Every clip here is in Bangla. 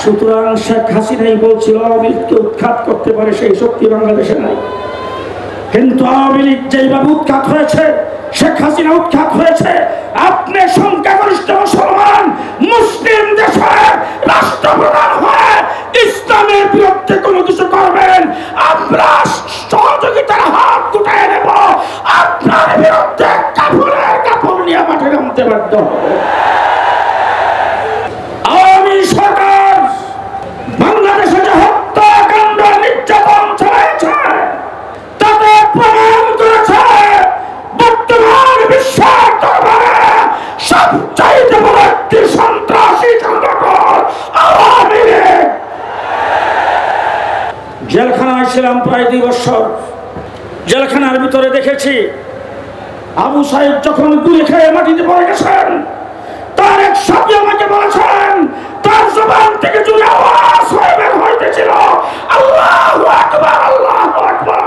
সুতরাং শেখ হাসিনাই বলছিল আওয়ামী লীগকে উৎখাত করতে পারে সেই শক্তি বাংলাদেশে নাই। কিন্তু আওয়ামী লীগ যেইভাবে উৎখাত হয়েছে, শেখ হাসিনা উৎখাত হয়েছে, আপনি সংখ্যাগরিষ্ঠ মুসলমান মুসলিম দেশে রাষ্ট্রপ্রধান হয়ে ইসলামের বিরুদ্ধে কোনো কিছু করবেন, আমরা সহযোগিতার হাত গুটায় নেব, আপনার বিরুদ্ধে কাপড়ের কাপড় নিয়ে মাঠে নামতে বাধ্য হবে। আওয়ামী সরকার বাংলাদেশে যে হত্যাকাণ্ড নির্যাতন চালাচ্ছে তাতে প্রমাণ করেছে বর্তমান বিশ্বের দরবারে সবচাইতে বড় একটি সন্ত্রাসী সংগঠন আওয়ামী লীগ। জেলখানায় ছিলাম প্রায় 2 বছর। জেলখানার ভিতরে দেখেছি আবু সাইদ যখন গুলি খেয়ে মাটিতে পড়ে গেছেন, তার এক সাথী আমাকে বলেছেন তার জবান থেকে জোরে আওয়াজ হয়ে বের হইতেছিল আল্লাহু আকবার, আল্লাহু আকবার।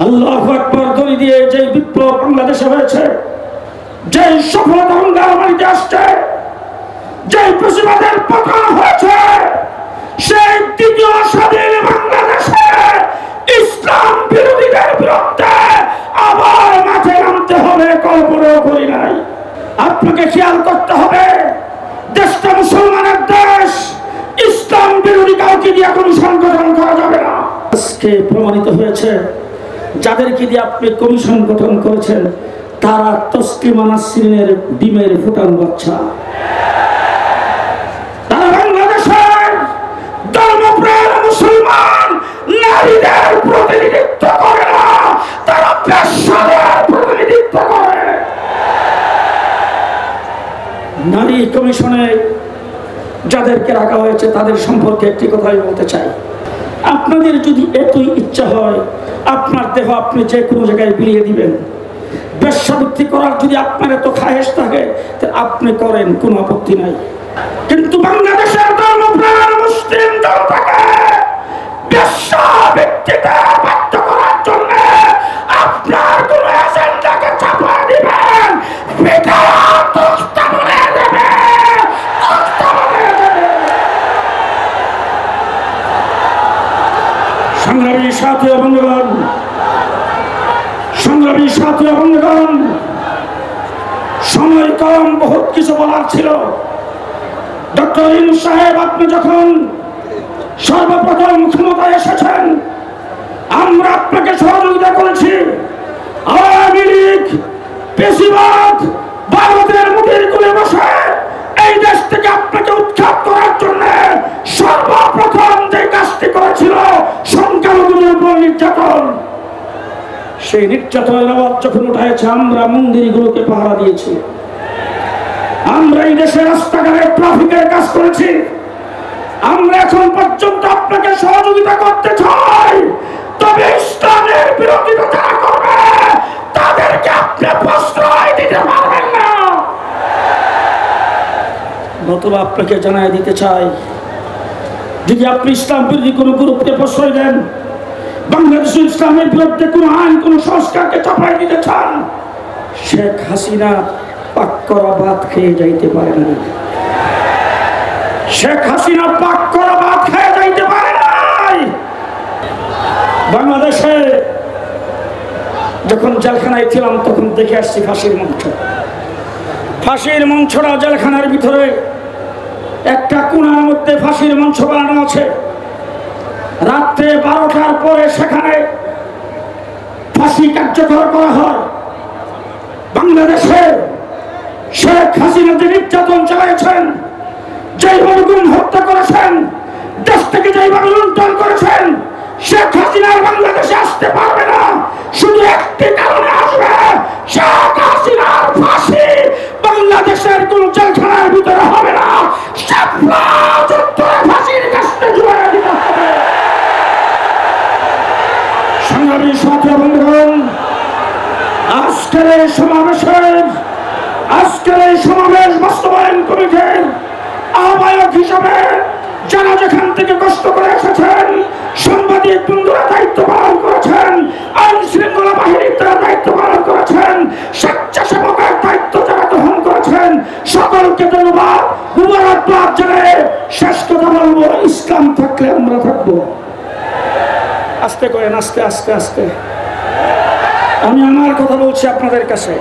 আল্লাহু আকবার ধ্বনি দিয়ে যে বিপ্লব বাংলাদেশে হয়েছে, যে সফলতা বাংলাদেশে আসছে, যে প্রতিবাদের পতন হয়েছে, সেই দ্বিতীয় স্বাধীন বাংলাদেশে ইসলাম বিরোধীদের বিরুদ্ধে আবার মাঠে নামতে হবে কল্পনাও করি নাই। আপনাকে খেয়াল করতে হবে, দেশটা মুসলমানের দেশ, ইসলাম বিরোধী কাউকে দিয়ে কোনো সংগঠন করা যাবে না। আজকে প্রমাণিত হয়েছে যাদেরকে দিয়ে আপনি কমিশন গঠন করেছেন তারা তসলিমা নাসরিনের ডিমের ফুটান বাচ্চা। তারা বাংলাদেশের ধর্মপ্রাণ মুসলমান নারীদের প্রতিনিধিত্ব করে না, তারা পেশাদার প্রতিনিধিত্ব করে। নারী কমিশনে যাদেরকে রাখা হয়েছে তাদের সম্পর্কে একটি কথাই বলতে চাই, আপনাদের যদি এতই ইচ্ছা হয় আপনার দেহ আপনি যে কোনো জায়গায় বিলিয়ে দিবেন, বেশ্যাবৃত্তি করার যদি আপনার এত খায়েশ থাকে আপনি করেন, কোনো আপত্তি নাই। কিন্তু বাংলাদেশের ধর্মপ্রাণ মুসলিম জনতাকে বেশ্যাবৃত্তিতে বাধ্য করার জন্য আপনার কোন এজেন্ডাকে চাপা দিবেন, সংগ্রামী সাথী ও বন্ধুগণ, সংগ্রামী সাথী ও বন্ধুগণ, সময় কম, বহুত কিছু বলার ছিল। ডক্টর ইউনূস সাহেব, আপনি যখন সর্বপ্রথম ক্ষমতায় এসেছেন আমরা আপনাকে সহযোগিতা করেছি। আওয়ামী লীগ পেশিবাদ ভারতের মুখের কোলে বসে এই দেশ থেকে আপনাকে উৎখাত করার জন্য সর্বপ্রথম যে কাজটি করেছিল সংখ্যালঘুদের উপর নির্যাতন, সেই নির্যাতনের আওয়াজ যখন উঠেছে আমরা মন্দিরগুলোকে পাহারা দিয়েছি, আমরা এই দেশের রাস্তাঘাটে ট্রাফিকের কাজ করেছি। আমরা এখন পর্যন্ত আপনাকে সহযোগিতা করতে চাই, তবে ইসলামের বিরোধিতা যারা করবে তাদেরকে আপনি প্রশ্রয় দিতে পারবেন না। নতুবা আপনাকে জানাই দিতে চাই, যদি আপনি ইসলাম বিরোধী কোনো গ্রুপকে প্রশ্রয় দেন, বাংলাদেশে ইসলামের বিরুদ্ধে কোনো আইন, কোনো সংস্কারকে চাপাই দিতে চান, শেখ হাসিনা পাক করা ভাত খেয়ে যাইতে পারেন না। শেখ হাসিনা পাক করা ভাত খেয়ে যাইতে পারে নাই। বাংলাদেশে যখন জেলখানায় ছিলাম তখন দেখে আসছি ফাঁসির মঞ্চ। ফাঁসির মঞ্চটা জেলখানার ভিতরে একটা কোণার মধ্যে ফাঁসির মঞ্চ বানানো আছে। রাত্রে 12টার পরে সেখানে ফাঁসি কার্যকর করা হয়। বাংলাদেশে শেখ হাসিনা যে নির্যাতন চালাইছেন, যেইভাবে গুম হত্যা করেছেন, দেশ থেকে যেইভাবে লুণ্ঠন করেছেন, শেখ হাসিনার বাংলাদেশে আসতে পারবে না। শুধু একটি কারণে আসবে, শেখ হাসিনার ফাঁসি বাংলাদেশের কোন জেলখানার ভিতরে হবে না, শাপলা চত্বরে ফাঁসির কাছে জুড়ে দিতে হবে। সংগ্রামী সাথী বন্ধুগণ, আজকের এই সমাবেশ বাস্তবায়ন কমিটির আহ্বায়ক হিসাবে যারা যেখান থেকে কষ্ট করে এসেছেন, সাংবাদিক বন্ধুরা দায়িত্ব পালন করেছেন, আইন শৃঙ্খলা বাহিনীর তারা দায়িত্ব পালন করেছেন, স্বেচ্ছাসেবকের দায়িত্ব যারা গ্রহণ করেছেন, সকলকে ধন্যবাদ, মুবারকবাদ জানাই শেষ কথা বললাম। থাকলে আমরা থাকবো। আস্তে করেন, আস্তে আস্তে আস্তে। আমি আমার কথা বলছি আপনাদের কাছে।